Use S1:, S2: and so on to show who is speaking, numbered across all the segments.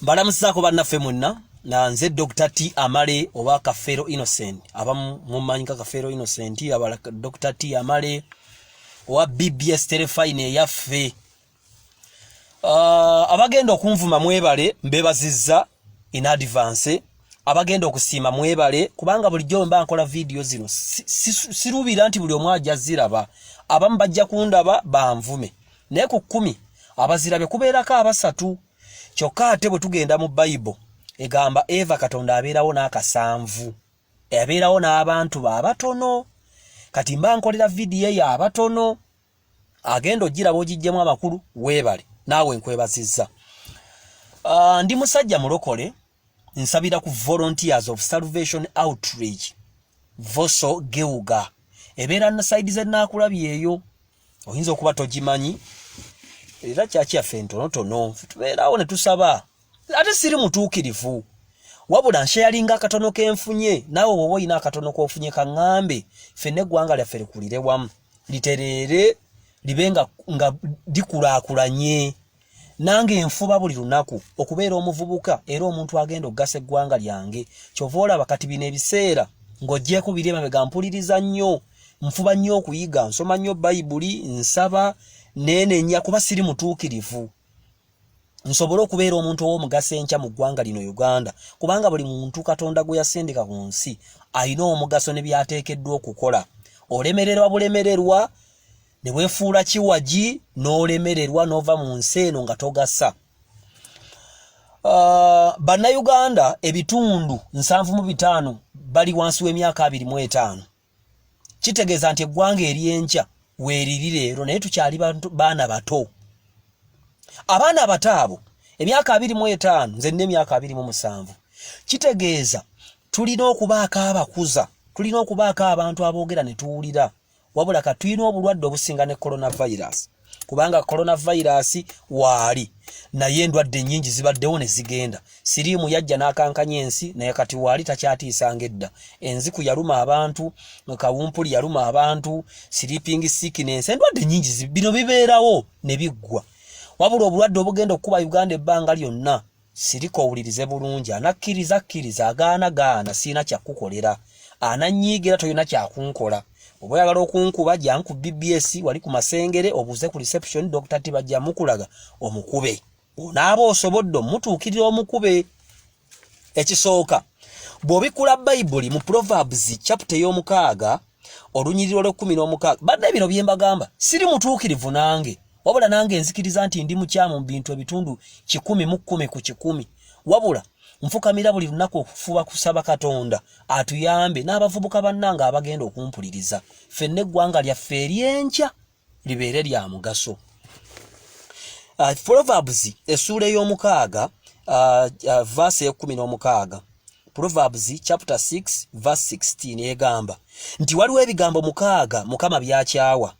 S1: Balamusako bannaffe mwenna na nze Dr. T Amale oba Kafero Innocent abamu mumanyika Kafero Innocent abala Dr. T Amale owa BBS Telefine yaffe abagenda okunvuma mwebale mbebazizza in advance abagenda okusiima mwebale kubanga bulijjo mba nkola video zino sirubira nti buli omwe ajja ziraba abamu bajja kundaba banvume naye ku 10 abazirabe kubeerako abasatu kyokka ate bwe tugenda mu Bible egamba Eva Katonda abeerawo n'akasanvu abeerawo n'abantu babatono kati mba nkolera video ya abatono agenda ogiraba ogijjemu amakulu weebale naawe nkwebazizza ndi musajja mulokole nsabira ku Volunteers of Salvation Outreach Voso Geuga ebeera na side ze naakulabyeyo oyinza okuba togimanyi era kyaki yaffe ntonotono tubeerawo ne tusaba ate siri mutuukirivu wabula nsharinga akatono kenfunye naawe woba oyina akatono kofunye kaŋŋambe ffenna eggwanga lyaffe likulire wamu litereere libenga nga dikulaakulanye nange nfuba buli lunaku okubeera omuvubuka era omuntu agenda okugasa eggwanga lyange kyova olaba kati bino ebiseera ng'oggyeko biri emabega mpuliriza nnyo nfuba nnyo okuyiga nsoma nnyo Bayibuli nsaba nenenya kuba siri mutuukirivu nsobola okubeera omuntu ow'omugaso enkya mu ggwanga lino Uganda kubanga buli muntu Katonda gwe yasendeka ku nsi alina omugaso ne byateekeddwa okukola olemererwa bulemererwa ne weefuula kiwagi n'olemererwa n'ova mu nsi eno nga togasa bannayuganda ebitundu 75 bali wansi w'emyaka 25 kitegeeza nti eggwanga eryenkya weeriri leero naye tukyali baana bato abaana abato abo emyaka 25 nze nne emyaka 27 kitegeeza tulina okubaako abakuza tulina okubaako abantu aboogera ne tuwulira wabula ka tulina obulwadde obusinga ne coronavirus kubanga coronavirus waali naye endwadde nnyingi zibaddewo ne zigenda siriimu yajja n'akankanya ensi naye kati waali takyatiisanga edda enziku yaluma abantu kawumpuli yaluma abantu sleeping sickness endwadde nnyingi bino bibeerawo ne biggwa wabula obulwadde obugenda okukuba Uganda ebbanga lyonna siriko owulirize bulungi anakkiriza agaana siina kyakukolera ananyiigira toyina kyakunkola oba oyagala okunkuba janku BBS wali ku masengere obuze ku reception Dr. T bajja mukulaga omukube onaaba osobodde omutuukirira omukube ekisooka bw'obikula Bayibuli mu Proverbs chapter y'omukaaga olunyiriro lw'16 badde bino bye mbagamba siri mutuukirivu nange wabula nange nzikiriza nti ndi mukyamu mu bintu ebitundu 10 mu 10 ku 10 wabula nfukamira buli lunaku okufuba kusaba Katonda atuyambe n'abavubuka bannanga abagenda okumpuliriza ffenna eggwanga lyaffe eryenkya libeere lya mugaso Proverbs essuula ey'omukaaga verse y'16 Proverbs chapter 6 verse 16 egamba nti waliwo ebigambo mukaaga Mukama byakyawa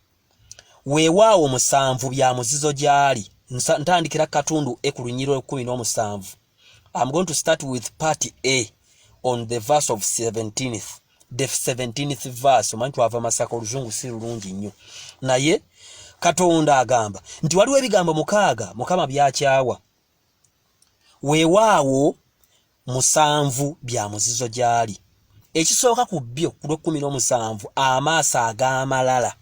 S1: weewaawo 7 bya muzizo gyali ntandikira katundu ku lunyiriro 17 I'm going to start with part A on the verse of 17th. The 17th verse. Omanyi ava masaka oluzungu si lulungi nnyo. Naye Katonda agamba nti waliwo ebigambo mukaaga Mukama byakyawa. Weewaawo 7 bya muzizo gyali. Ekisooka ku byo ku 17 amaaso ag'amalala.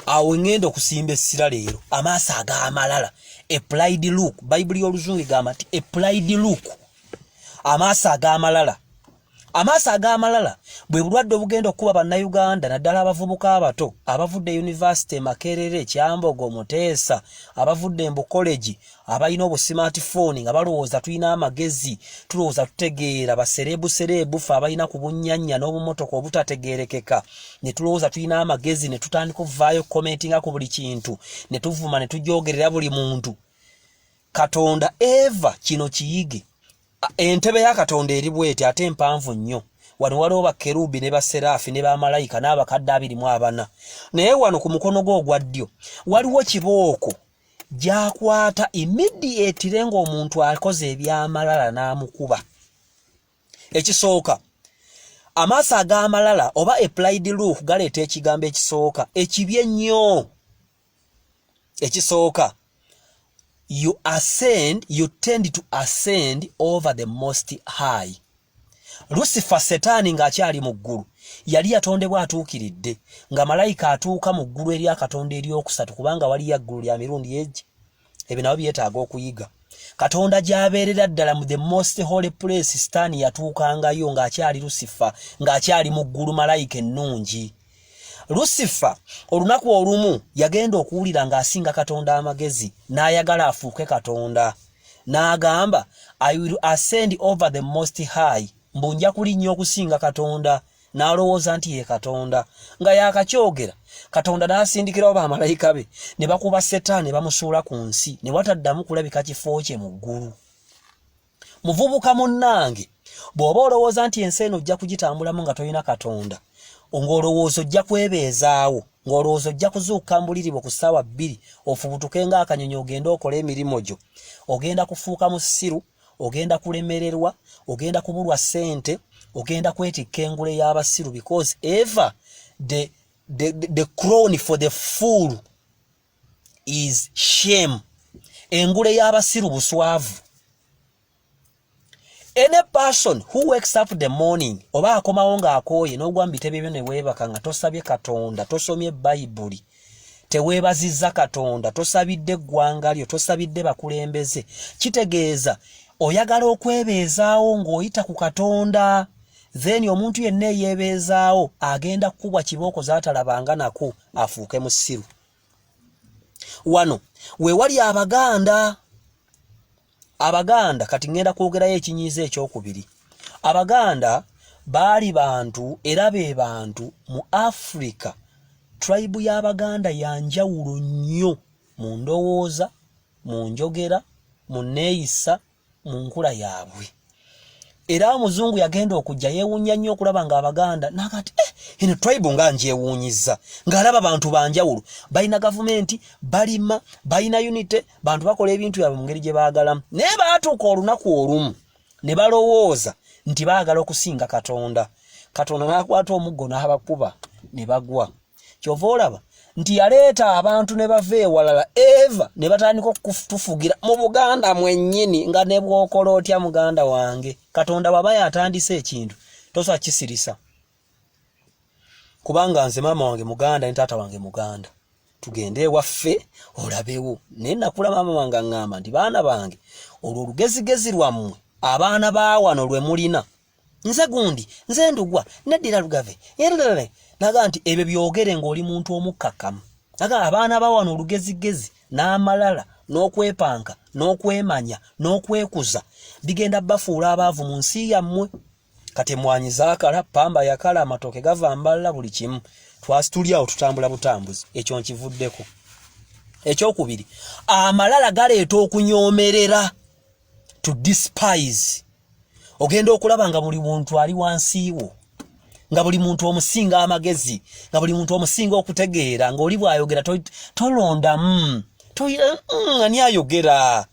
S1: Awo ngenda okusimba essira leero amaaso ag'amalala. Applied look Bible y'oluzungu egamba nti applied look amaaso ag'amalala bwe bulwadde obugenda okuba bannayuganda naddala abavubuka abato abavudde University Makerere Kyambogo Muteesa abavudde Mbu College abalina obusimatifoni nga balowooza tulina amagezi tulowooza tutegeera baserebu fe abalina ku bunnyanya n'obumotoka obutategeerekeka ne tulowooza tulina amagezi ne tutandika okuvaayo commentinga ku buli kintu ne tuvuma ne tujoogerera buli muntu Katonda Eva kino kiyige entebe ya Katonda eri bwete ate empanvu nnyo wano waliwo bakerubi ne baserafi ne bamalayika n'abakadde 24 naye wano ku mukono gwo ogwa ddyo waliwo kibooko gyakwata immediate ng'omuntu akoze ebyamalala n'amukuba ekisooka amaaso ag'amalala oba applied look galeeta ekigambo ekisooka ekibye nnyo ekisooka you tend to ascend over the most high. Lucifer Setaani ng'akyali mu ggulu yali yatondebwa atuukiridde nga malayika atuuka mu ggulu eri akatonda eryokusatu kubanga waliyo eggulu lya mirundi egi. Ebyo nabo byetaaga okuyiga. Katonda gy'abeerera ddala mu the most holy place Setaani yatuukangayo ng'akyali Lucifer ng'akyali mu ggulu malayika ennungi. Lucifer olunaku olumu yagenda okuwulira ng'asinga Katonda amagezi n'ayagala afuuke Katonda. N'agamba I will ascend over the most high. Mbunja kulinnya okusinga Katonda. N'alowooza nti ye Katonda. Nga yakakyogera Katonda n'asindikirawo bamalayika be ne bakuba Setaani ne bamusuula ku nsi ne wataddamu kulabika kifo kye mu ggulu. Muvubuka munnange, bw'oba olowooza nti ensi eno ojja kugitambulamu nga tolina Katonda, ng'olowooza ojja kwebeezaawo, ng'olowooza ojja kuzuuka mbuliribwa ku ssaawa 2 ofubutuke ng'akanyonyi ogenda okola emirimu gyo, ogenda kufuuka musiru, ogenda kulemererwa, ogenda kubulwa ssente, ogenda kwetikka engule y'abasiru, because ever the crown for the fool is shame. Engule y'abasiru buswavu. Any person who wakes up the morning oba akomawo ng'akooye n'ogwa mu bitebe byo ne weebaka nga tosabye Katonda, tosomye Bayibuli, teweebazizza Katonda, tosabidde eggwanga lyo, tosabidde bakulembeze, kitegeeza oyagala okwebeezaawo ng'oyita ku Katonda. Then omuntu yenna eyeebeezaawo agenda kukubwa kibooko z'atalabanga nako afuuke musiru. Wano we wali Abaganda kati ngenda kwogerayo ekinyiizo ekyokubiri. Abaganda baali bantu era be bantu mu Africa. Tribe y'Abaganda yanjawulo nnyo mu ndowooza, mu njogera, mu neeyisa, mu nkula yaabwe. Era omuzungu yagenda okujja yeewuunya nnyo okulaba ng'Abaganda n'akati eno tribe nga njeewuunyizza ng'alaba bantu banjawulo, balina gavumenti, balima, balina unity, bantu bakola ebintu byabwe mu ngeri gye baagalamu. Naye baatuuka olunaku olumu ne balowooza nti baagala okusinga Katonda. Katonda n'akwata omuggo n'abakuba ne bagwa. Kyova olaba nti yaleeta abantu ne bava ewalala eva ne batandika okutufugira mu Buganda mwennyini nga ne bw'okola otya muganda wange. Katonda bw'aba yatandise ekintu tosobola kisirisa. Kubanga nze maama wange Muganda ne taata wange Muganda. Tugende ewaffe olabewo. Naye nakula maama wange aŋŋamba nti baana bange olwo olugezigezi lwammwe abaana ba wano lwe mulina. Nze gundi, nze ndugwa, neddira lugave. Naga nti ebyo byogere ng'oli muntu omukkakkamu. Naga abaana ba wano olugezigezi n'amalala n'okwepanka n'okwemanya n'okwekuza bigenda bafuula abaavu mu nsi yammwe. Kati mwanyi zaakala, pamba yakala, amatooke gava mbala, buli kimu. Twasituli awo tutambula butambuzi. Ekyo nkivuddeko. Ekyokubiri, amalala galeeta okunyoomerera, to despise. Ogenda okulaba nga buli muntu ali wansi wo, nga buli muntu omusinga amagezi, nga buli muntu omusinga okutegeera, ng'oli bw'ayogera tolonda ani ayogera.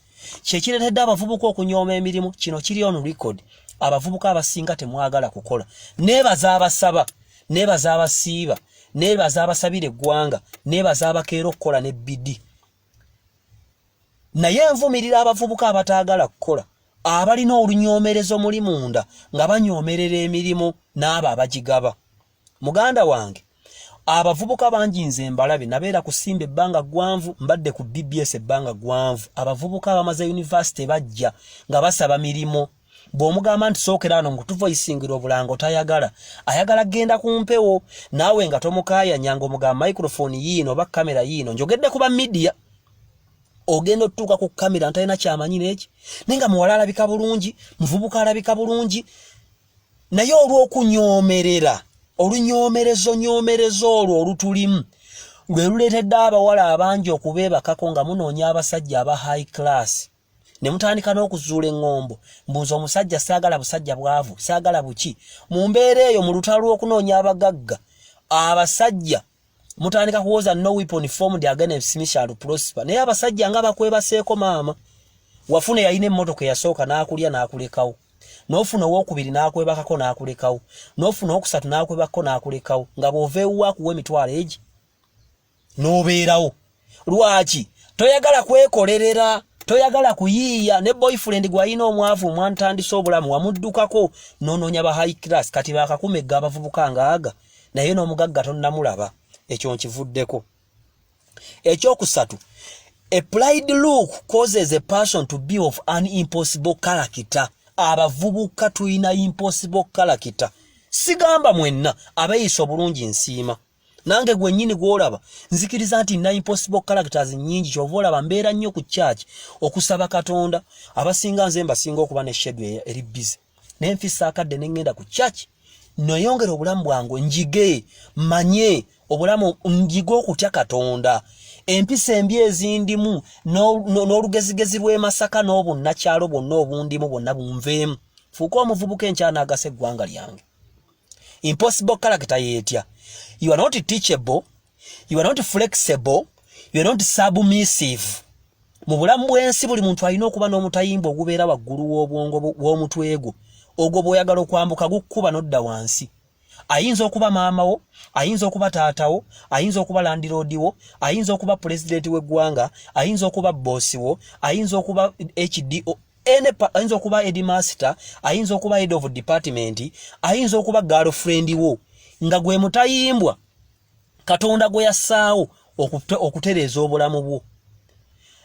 S1: Kyekireetedde abavubuka okunyooma emirimu, kino kiri on record. Abavubuka abasinga temwagala kukola. Neebaza abasaba, neebaza abasiiba, neebaza abasabira eggwanga, neebaza abakeera okukola n'ebbidi. Naye nvumirira abavubuka abataagala kukola, abalina olunyoomerezo muli munda nga banyoomerera emirimu n'abo abagigaba. Muganda wange, abavubuka bangi nze mbalabe, nabeera kusimba ebbanga ggwanvu, mbadde ku BBS ebbanga ggwanvu. Abavubuka abamaze university bajja nga basaba mirimu. Bw'omugamba nti sookera wano nkutuvoisingira obulango tayagala, ayagala genda ku mpewo, naawe nga tomukaayanya ng'omugamba microphone yiino oba kamera yiino, njogedde kuba media. Ogenda otuuka ku kamera ntalina kyamanyi n'eki, naye nga muwala alabika bulungi, muvubuka alabika bulungi. Naye olw'okunyoomerera, olunyoomerezo olwo olutulimu lwe luleetedde abawala abangi okubeebakako nga munoonya abasajja aba high class. Ne mutandika n'okuzuula eŋŋombo, mbuuza omusajja saagala busajja bwavu, saagala buki. Mu mbeera eyo mu lutalo lw'okunoonya abagagga, abasajja mutandika kuwoza no weapon formed against me shall prosper. Naye abasajja nga bakwebaseeko maama. Wafune yalina emmotoka eyasooka n'akulya n'akulekawo. N'ofuna owookubiri n'akwebakako n'akulekawo. N'ofuna owokusatu n'akwebakako n'akulekawo. Nga bw'ova ewuwa akuwa emitwalo egi n'obeerawo. Lwaki? Toyagala kwekolerera. toyagala kuyiiya ne boyfriend gwalina omwavu mwantandisa obulamu wamuddukako nononya ba high class kati bakakumegga abavubuka ngaaga naye n'omugagga tonnamulaba ekyo nkivuddeko. Ekyokusatu, a pride look causes a person to be of an impossible character. Abavubuka tuyina impossible character. Sigamba mwenna abeeyisa obulungi nsiima. Nange gwe nnyini gw'olaba nzikiriza nti nina impossible characters nnyingi kyova olaba mbeera nnyo ku church okusaba Katonda. Abasinga nze mbasinga okuba ne schedule eri busy. Ne nfissa akadde ne ngenda ku church noyongera obulamu bwange njige manye obulamu njige okutya Katonda. Empisa embi ezindimu n'olugezigezi bw'e Masaka n'obunnakyalo bwonna obundimu bwonna bunveemu. Fuuka omuvubuka enkyana agasa eggwanga lyange. Impossible character yetya. You are not teachable, you are not flexible, you are not submissive. Mu bulamu bw'ensi buli muntu alina okuba n'omutayimba ogubeera waggulu w'obwongo bw'omutwe gwo. Ogwo bw'oyagala okwambuka gukkuba n'odda wansi. Ayinza okuba maama wo, ayinza okuba taata wo, ayinza okuba landlord wo, ayinza okuba president w'eggwanga, ayinza okuba boss wo, ayinza okuba HDO, ayinza okuba headmaster, ayinza okuba head of department, ayinza okuba girlfriend wo. Nga gwe mutayimbwa Katonda gwe yassaawo okutereeza obulamu bwo.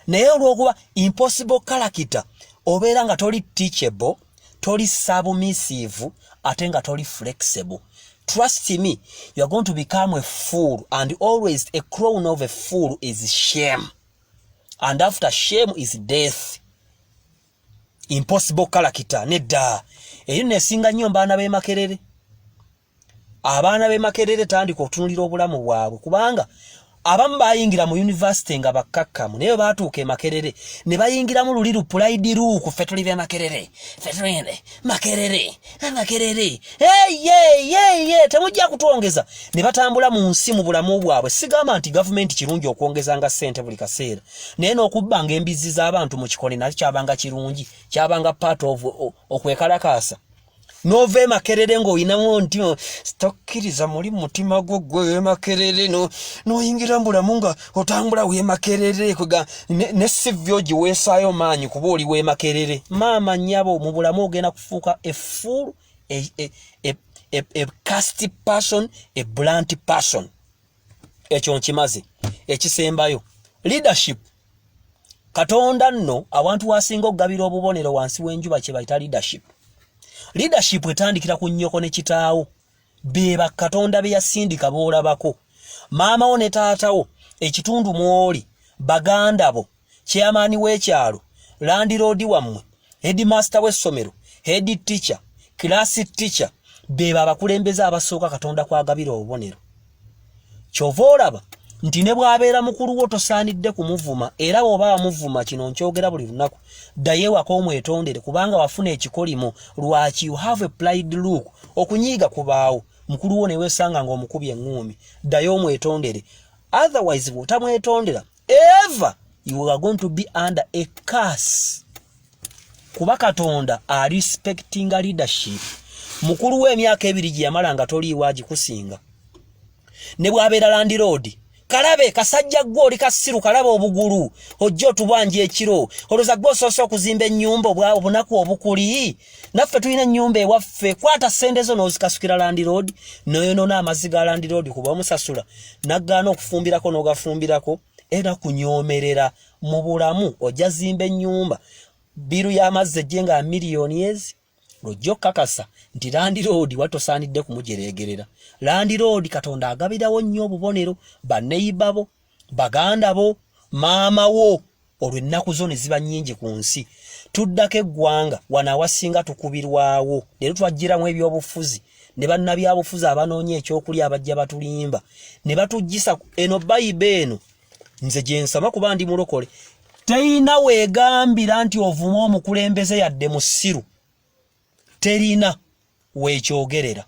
S1: Naye olw'okuba impossible character obeera nga toli teachable, toli submissive, ate nga toli flexible. Trust me, you are going to become a fool, and always a crown of a fool is shame. And after shame is death. Impossible character, nedda. Eyo nesinga nnyo mbaana b'e Makerere. Abaana b'e Makerere tandika okutunulira obulamu bwabwe kubanga abamu bayingira mu university nga bakkakkamu naye baatuuka e Makerere ne bayingira mu luliru pride look ffe tuli b'e Makerere Makerere temujja kutwongeza ne batambula mu nsi mu bulamu bwabwe. Sigamba nti gavumenti kirungi okwongeza nga ssente buli kaseera naye n'okubbanga embizi z'abantu mu kikone nakyo kyabanga kirungi, kyabanga part of okwekalakaasa. Nove Makerere ng'oyinamu nti tokkiriza muli mutima gwo gwe Makerere n'oyingira mu bulamu nga otambula w'e Makerere ne sivyo giweesaayo maanyi kuba oli w'e Makerere. Maama nnyabo mu bulamu ogenda kufuuka a fool, a cast person, a blunt person. Ekyo nkimaze. Ekisembayo leadership. Katonda nno abantu wasinga okugabira obubonero wansi w'enjuba kye bayita leadership. Leadership etandikira ku nnyoko ne kitaawo. Beba Katonda be yasindika boolabako. Maama wo ne taata wo, ekitundu mwoli, baganda bo, chairman w'ekyalo, landlord wammwe, headmaster w'essomero, head teacher, class teacher, beba abakulembeze abasooka Katonda kwagabira obubonero. Kyova olaba nti ne bw'abeera mukulu wo tosaanidde kumuvuma, era bw'oba wamuvuma kino nkyogera buli lunaku, ddayo ewaka omwetondere kubanga wafuna ekikolimo. Lwaki? You have a pride look. Okunyiiga kubaawo, mukulu wo ne weesanga ng'omukubye eŋŋumi, ddayo omwetondere. Otherwise bw'otamwetondera, ever you are going to be under a curse. Kuba Katonda respecting leadership. Mukulu w'emyaka 2 gye yamala nga toliiwo agikusinga. Ne bw'abeera landlord, kalabe kasajja gwo oli kasiru, kalabe obugulu ojja otubanja ekiro, oloza gwo osoose okuzimba ennyumba obunaku obukuli. Naffe tulina ennyumba ewaffe, kwata ssente zo n'ozikasukira landlord, n'oyonoona amazzi ga landlord kuba omusasula, n'aggaana okufumbirako n'ogafumbirako, era kunyoomerera mu bulamu. Ojja zimba ennyumba, biru y'amazzi ejje nga miliyoni ezi, lojja okkakasa nti landlord watosaanidde kumujereegerera. Landlord Katonda agabirawo nnyo obubonero, banneyiba bo, baganda bo, maama wo, olwo ennaku zo ne ziba nnyingi ku nsi. Tuddako eggwanga wano awasinga tukubirwawo. Leero twajjiramu ebyobufuzi ne bannabyabufuzi abanoonya ekyokulya abajja batulimba ne batugisa eno Bayibe eno. Nze gye nsoma kuba ndi mulokole, terina weegambira nti ovuma omukulembeze yadde musiru, terina weekyogerera.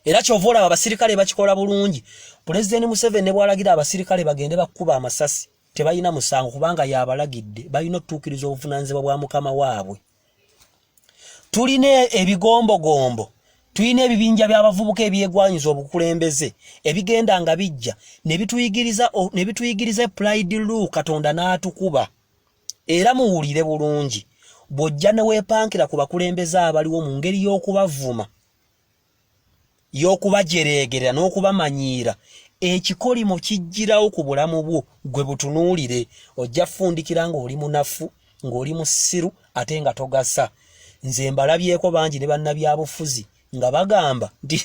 S1: Era kyova olaba abasirikale bakikola bulungi. Pulezidenti Museveni ne bw'alagira abasirikale bagende bakkuba amasasi, tebalina musango kubanga yabalagidde, balina okutuukiriza obuvunaanyizibwa bwa mukama waabwe. Tulina ebigombogombo, tulina ebibinja by'abavubuka ebyegwanyiza obukulembeze ebigenda nga bijja ne bituyigiriza pride look, Katonda n'atukuba. era muwulire bulungi bw'ojja ne weepankira ku bakulembeze abaliwo mu ngeri y'okubavuma y'okubajereegerera n'okubamanyiira ekikolimo kijjirawo ku bulamu bwo gwe butunuulire ojja fundikira ng'oli munafu ng'oli musiru ate nga togasa. Nze mbalabyeko bangi ne bannabyabufuzi nga bagamba nti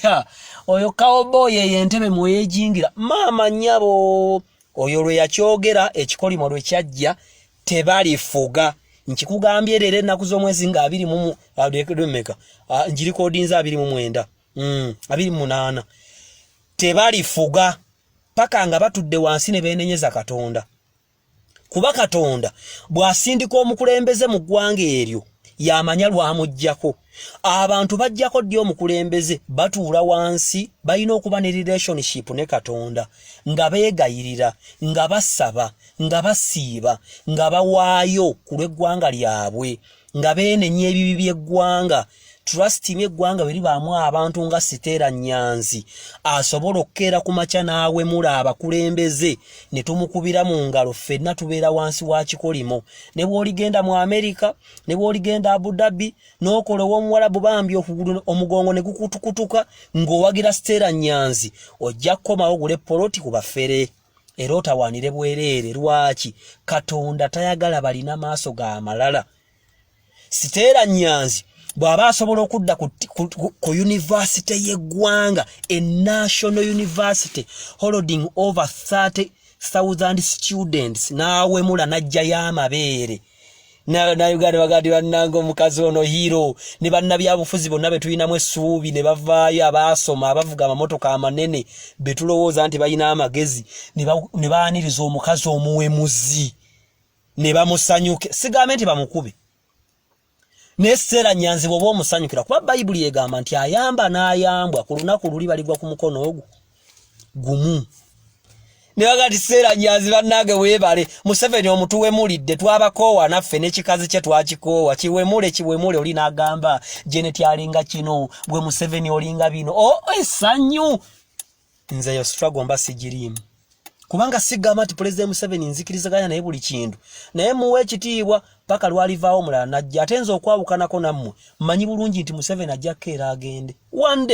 S1: oyo kawobooyi eyo entebe mweyejingira maama nnyabo oyo lwe yakyogera ekikolimo lwe kyajja tebalifuga. Nkikugambye leero ennaku z'omwezi nga 20 njirikodinze 29 28 tebalifuga paka nga batudde wansi ne beenenyeza Katonda. Kuba Katonda bw'asindika omukulembeze mu ggwanga eryo yamanya lwamuggyako. Abantu bajjako ddi omukulembeze batuula wansi balina okuba ne relationship ne Katonda nga beegayirira nga basaba nga basiiba nga bawaayo ku lw'eggwanga lyabwe nga beenenya ebibi by'eggwanga. Trust me eggwanga bwe libaamu abantu nga Siteera Nyanzi asobola okkeera ku makya naawe mula abakulembeze ne tumukubira mu ngalo ffenna tubeera wansi wa kikolimo. Ne bw'oligenda mu Amerika ne bw'oligenda Abu Dhabi n'okola ow'omuwalabu bambi okugulu omugongo ne gukutukutuka ng'owagira Siteera Nyanzi ojja kukomawo ogule poloti ku bafere era otawaanire bwereere. Lwaki? Katonda tayagala balina maaso ga malala. Siteera Nyanzi bw'aba asobola okudda ku university y'eggwanga, a national university holding over 30,000 students, n'awemula n'ajjayo amabeere n'Uganda bagadi bannanga omukazi ono hero ne bannabyabufuzi bonna be tulinamu essuubi ne bavaayo abaasoma abavuga amamotoka amanene be tulowooza nti balina amagezi ne baaniriza omukazi omuwemuzi ne bamusanyuke. Sigambe nti bamukube ne Siteera Nyanzi bw'oba omusanyukira kuba Bayibuli egamba nti ayamba n'ayambwa ku lunaku luli baligwa ku mukono ogwo gumu. Ne bagati Siteera Nyanzi bannange weebale Museveni omutuwemulidde twabakoowa naffe n'ekikazi kye twakikoowa kiwemule oli n'agamba Janet alinga kino bwe Museveni olinga bino essanyu. Nze yo struggle mba sigirimu kubanga sigamba nti President Museveni nzikirizaganya naye buli kintu naye muwe ekitiibwa paka lwalivaawo omulala najja ate nze okwawukanako nammwe mmanyi bulungi nti Museveni ajja kkeera agende one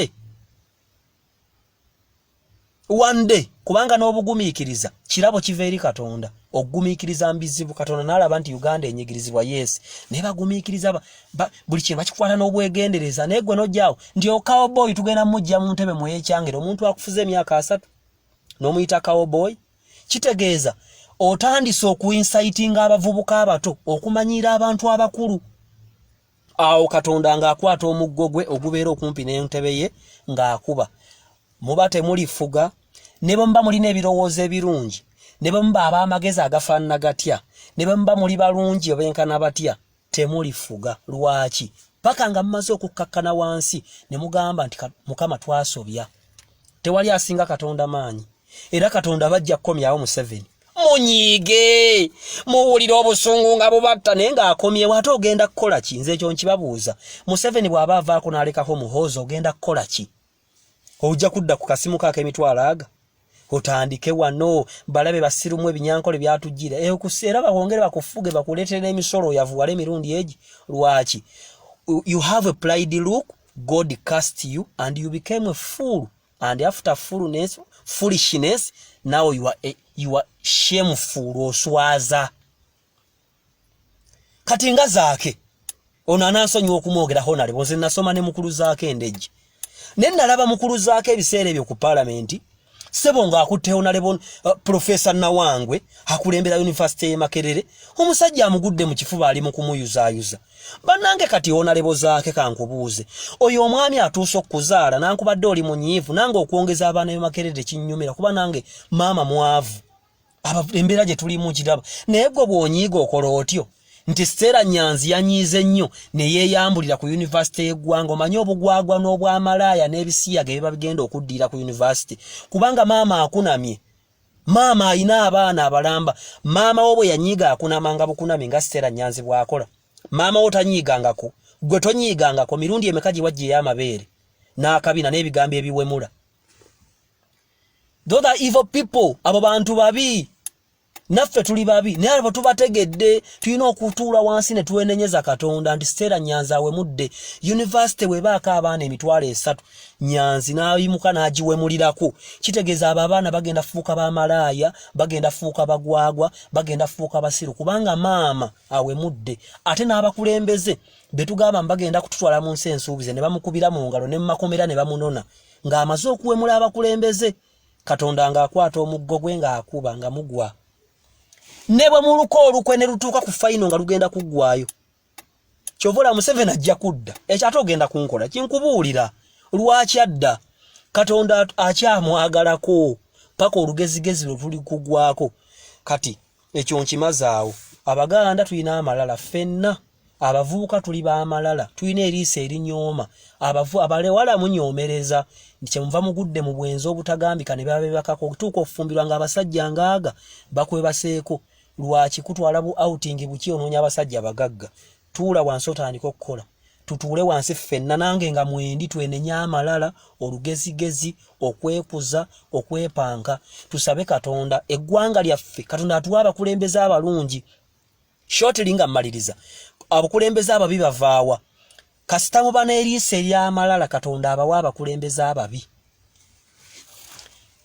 S1: day kubanga n'obugumiikiriza kirabo kiva eri Katonda. Okugumiikiriza mbizibu. Katonda n'alaba nti Uganda enyigirizibwa yes naye bagumiikiriza buli kintu bakikwata n'obwegendereza naye gwe n'ojjaawo nti okawobooyi tugenda mujja mu ntebe mweyekyangere omuntu akufuza emyaka 3 n'omuyita kawobooyi. Kitegeeza otandise okuinsightinga abavubuka abato okumanyiira abantu abakulu. Awo Katonda ng'akwata omuggo gwe ogubeera okumpi n'entebe ye ng'akuba. Muba temulifuga ne bwe muba mulina ebirowoozo ebirungi ne bwe muba ab'amagezi agafaanana gatya ne bwe muba muli balungi obenkana batya temulifuga. Lwaki? Paka nga mumaze okukkakkana wansi ne mugamba nti Mukama twasobya. Tewali asinga Katonda maanyi era Katonda bajja kukomyawo Museveni. Munyiige muwulira obusungu nga bubatta naye ng'akomyewo ate ogenda kukola ki? Nze ekyo nkibabuuza. Museveni bw'aba avaako n'alekako muhoozi ogenda kukola ki? Ojja kudda ku kasimu kaako emitwalo aga otandike wano balabe basirumu ebinyankole byatujjira era bawongere bakufuge bakuleetere n'emisolo yavuwala emirundi egi. Lwaki? You have a pride look, God cast you and you became a fool, and after foolishness now you are shameful. Oswaza kati nga zaake ono anansonyiwa okumwogeraho nale bonze nasoma ne mukulu zaake endeji ne nalaba mukulu zaake ebiseera ebyo ku parliament sebo ng'akutteho nalebo Professor Nawangwe akulembera University y'e Makerere omusajja amugudde mu kifuba ali mu kumuyuzaayuza. Bannange kati onalebo zaake kankubuuze oyo omwami atuusa okuzaala nankubadde oli munyiivu nange okwongeza abaana b'e Makerere kinnyumira kuba nange maama mwavu embeera gye tulimu kiraba naye gwe bw'onyiiga okola otyo nti Siteera Nyanzi yanyiize nnyo ne yeeyambulira ku University y'eggwanga. Omanyi obugwagwa n'obwamalaaya n'ebisiyaga ebiba bigenda okuddiira ku University kubanga maama akunamye. Maama alina abaana abalamba. Maama wo bwe yanyiiga akunamanga bukunami nga Siteera Nyanzi bw'akola. Maama wo tanyiigangako gwe tonyiigangako mirundi emeka gye wajja ey'amabeere n'akabina n'ebigambo ebiwemula. Those are evil people. Abo bantu babi. naffe tuli babi naye abo tubategedde tulina okutuula wansi ne tuwenenyeza Katonda nti Stella Nyanzi awemudde university webaaka abaana emitwalo 3 Nyanzi n'ayimuka n'agiwemulirako kitegeeza abo abaana bagenda fuuka bamalaaya bagenda fuuka bagwagwa bagenda fuuka basiru kubanga maama awemudde ate n'abakulembeze betugamba bagenda kututwala mu nsi ensuubize ne bamukubira mu ngalo ne makomera ne bamunona ng'amaze okuwemula abakulembeze Katonda ng'akwata omuggo gwe ng'akuba nga mugwa nebwe muluko olukwe ne lutuuka ku final nga lugenda kuggwayo kyovola Museveni ajja kudda ekyo ate ogenda kunkola kinkubuulira lwaki adda Katonda akyamwagalako paka olugezigezi lwe tuli kuggwako kati ekyo nkimazaawo Abaganda tulina amalala ffenna abavubuka tuli b'amalala tulina eriisa erinyooma abalewala munyoomereza kyemuva mugudde mu bwenzi obutagambika ne babebakako okutuuka okufumbirwa ng'abasajja ngaaga bakwebaseeko lwaki kutwala bu outing buki onoonya abasajja bagagga tuula wansi otandika okukola tutuule wansi ffenna nange nga mwendi twenenya amalala olugezigezi okwekuza okwepanka tusabe Katonda eggwanga lyaffe Katonda atuwa abakulembeze abalungi shortly nga mmaliriza abakulembeze ababi bavaawa kasita mubana eriisa ery'amalala Katonda abawa abakulembeze ababi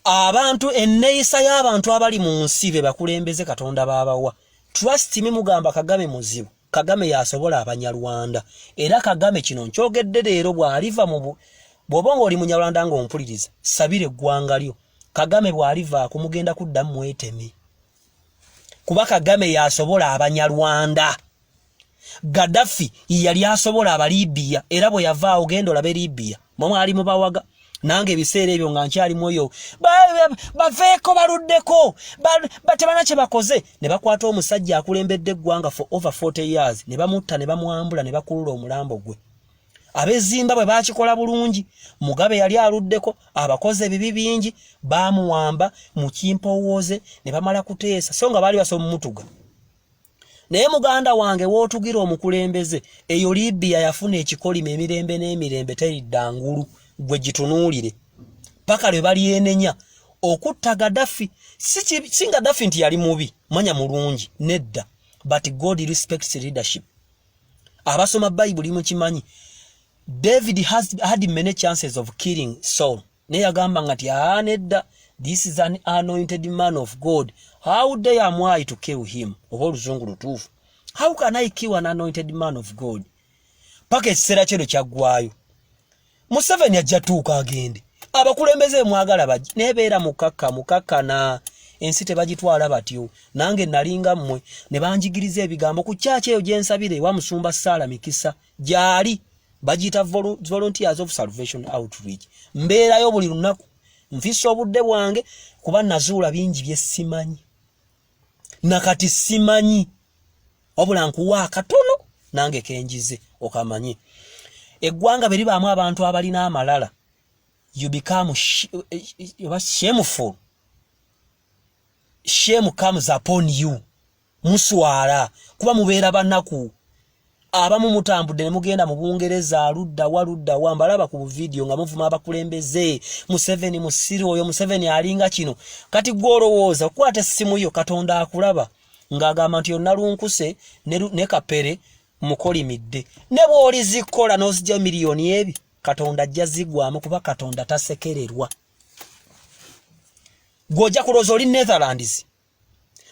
S1: abantu enneeyisa y'abantu abali mu nsi be bakulembeze Katonda baabawa trust me mugamba Kagame muzibu Kagame yasobola Abanyarwanda era Kagame kino nkyogedde leero bw'aliva mu bw'obonga oli Munyarwanda ng'ompuliriza sabire eggwanga lyo Kagame bw'aliva kumugenda kuddamu mwetemi kuba Kagame yasobola Abanyarwanda Gaddafi yali asobola Abalibiya era bwe yavaawo genda olabe Libiya mwe ali mu bawaga nange ebiseera ebyo nga nkyali moyo baveeko baluddeko batebana kye bakoze ne bakwata omusajja akulembedde eggwanga for over 40 years ne bamutta ne bamwambula ne bakulula omulambo gwe Abezimbabwe bakikola bulungi Mugabe yali aluddeko abakoze ebibi bingi bamuwamba mu kimpowooze ne bamala kuteesa so nga baali basoma mutuga naye muganda wange wootugira omukulembeze eyo Libya yafuna ekikolima emirembe n'emirembe teridda ngulu gwe gitunuulire paka lwe balyenenya okutta Gaddafi si Gaddafi nti yali mubi manya mulungi nedda but God respects leadership abasoma Bible mukimanyi David had many chances of killing Saul naye yagamba ngati nedda this is an anointed man of God how dare am I to kill him oba oluzungu lutuufu how can I kill an anointed man of God paka ekiseera kye kyaggwayo Museveni ajja tuuka agende abakulembeze mwagala baji nebeera mukakkana ensi tebagitwala batyo nange nalinga mmwe ne banjigiriza ebigambo ku kyaki eyo gyensabire wa Musumba Sala Mikisa gyali bagita volunteers of salvation outreach mbeerayo buli lunaku nfissa obudde bwange kuba nazuula bingi bye simanyi nakati simanyi wabula nkuwa akatono nange kenjize okamanyi eggwanga beri baamu abantu abalina amalala you become shameful shame comes upon you muswala kuba mubeera banaku abamu mutambudde ne mugenda mu Bungereza aludda wa mbalaba ku video nga muvuma abakulembeze Museveni musiru oyo Museveni alinga kino kati gwolowooza kwate simu yo Katonda akulaba ng'agamba nti yonna lunkuse ne kapere mukolimidde ne bw'oli zikola n'ozija miliyoni ebi Katonda ajja zigwamu kuba Katonda tasekererwa gw'ojja kulooza oli Netherlands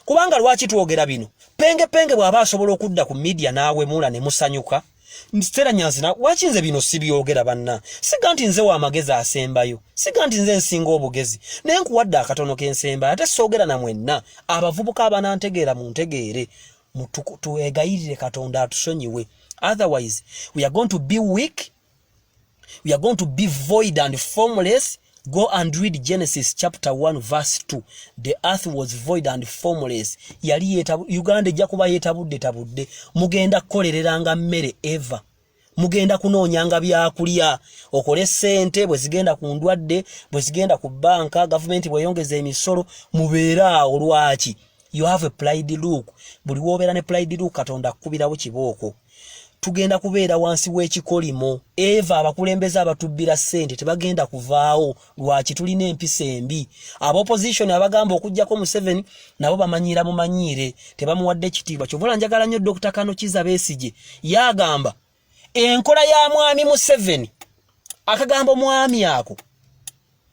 S1: kubanga lwaki twogera bino penge bw'aba asobola okudda ku media naawe mula ne musanyuka Stella Nyanzi wakinze bino sibyogera banna siga nti nze wa magezi asembayo siga nti nze nsinga obugezi naye nkuwadde akatono k'ensembayo ate soogera na mwenna abavubuka abanantegeera mu ntegeere tuegayirire Katonda atusonyiwe otherwise we are going to be weak we are going to be void and formless. Go and read Genesis chapter 1 verse 2. The earth was void and formless. Yali Uganda jakuba yetabudde mugenda kukolereranga mmere eva mugenda kunoonyanga byakulya okole sente bwe zigenda ku ndwadde bwe zigenda ku banka government bweyongeza emisolo mubeera olwaki you have a pride look buli wobeera ne pride look Katonda akubirawo kibooko tugenda kubeera wansi w'ekikolimo. Eva abakulembeze abatubbira ssente tebagenda kuvaawo lwaki tulina empisa embi. Aba opposition abagamba okujjako Museveni nabo bamanyira mumanyiire tebamuwadde ekitiibwa. Kyovula njagala nnyo Dr. Kano Kiza Besigye yagamba enkola ya mwami Museveni akagambo mwami ako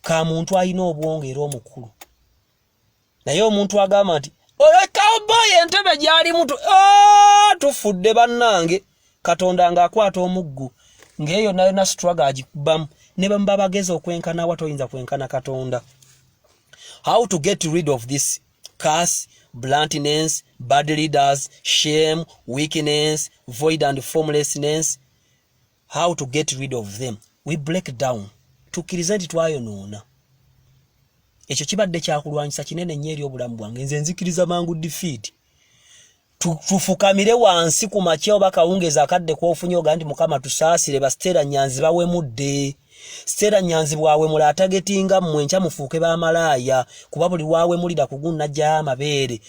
S1: ka muntu alina obwongo era omukulu. Naye omuntu agamba nti oyo cowboy entebe gyali mutu tufudde bannange. Katonda ng'akwata omuggu ng'eyo nayo na struggle agikubamu ne bamba bageza okwenkana watoyinza kwenkana Katonda. How to get rid of this curse, bluntness, bad leaders, shame, weakness, void and formlessness. How to get rid of them. We break down. Tukkiriza nti twayonoona. Ekyo kibadde kyakulwanyisa kinene nnyo eri obulamu bwange. Nze nzikiriza mangu defeat. Tufukamire wansi ku makya oba kawungeza akadde kwofunye ogandi Mukama tusaasire Stella Nyanzi bawemudde. Stella Nyanzi bwawe mula atagetinga mmwe nkya mufuuke b'amalaaya kuba buli waawe mulira kugunna jja amabeere.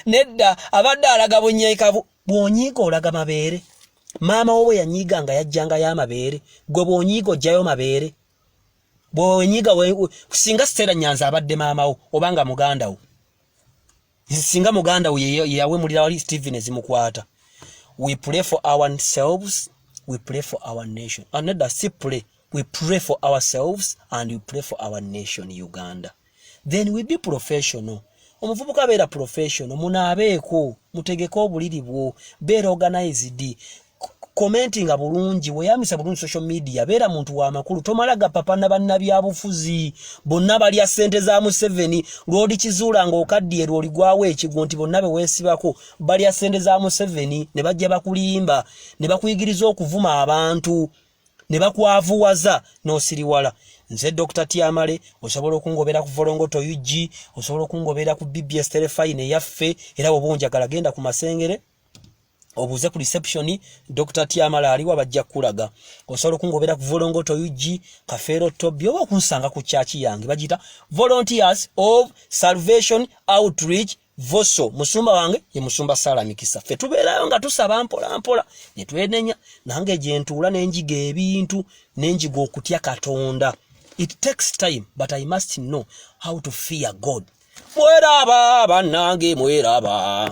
S1: Nedda abadde alaga bunyeekabu bw'onyiiga olaga mabeere. Maama wo bwe yanyiiga nga yajjanga y'amabeere gwe bw'onyiiga ojjayo mabeere. Bw'onyiiga singa Stella Nyanzi abadde maama wo obanga muganda wo. Singa muganda we yawe mulira wali Stephen ezimukwata. We pray for ourselves, we pray for our nation. And not that pray. We pray for ourselves and we pray for our nation Uganda. Then we be professional. Omuvubuka beera professional, munaabeeko, mutegeko obuliri bwo, beera organized. Commenting bulungi weyamisa bulungi social media beera muntu wa makulu tomalaga papa na bannabyabufuzi bonna balya ssente za Museveni lwoli kizuula nga okaddiye lwoli gwawe ekigo nti bonna be weesibako balya ssente za Museveni ne bajja bakulimba ne bakuyigiriza okuvuma abantu ne bakwavuwaza n'osiriwala. Nze Dr. Tiamale osobola okungobera ku Volongoto UG, osobola okungobera ku BBS Telefine yaffe era obunjagala genda ku Masengere obuze ku reception Dr. Tiamala aliwa bajja kulaga. Osobola okungobera ku Volongoto UG Kafero Tobi oba okunsanga ku church yange bagita Volunteers of Salvation Outreach Voso. Musumba wange ye Musumba Sala Mikisa. Ffe tubeerayo nga tusaba mpola mpola ne twenenya nange gye ntuula n'enjiga ebintu n'enjiga okutya Katonda. It takes time but I must know how to fear God. Mweraba bannange mweraba.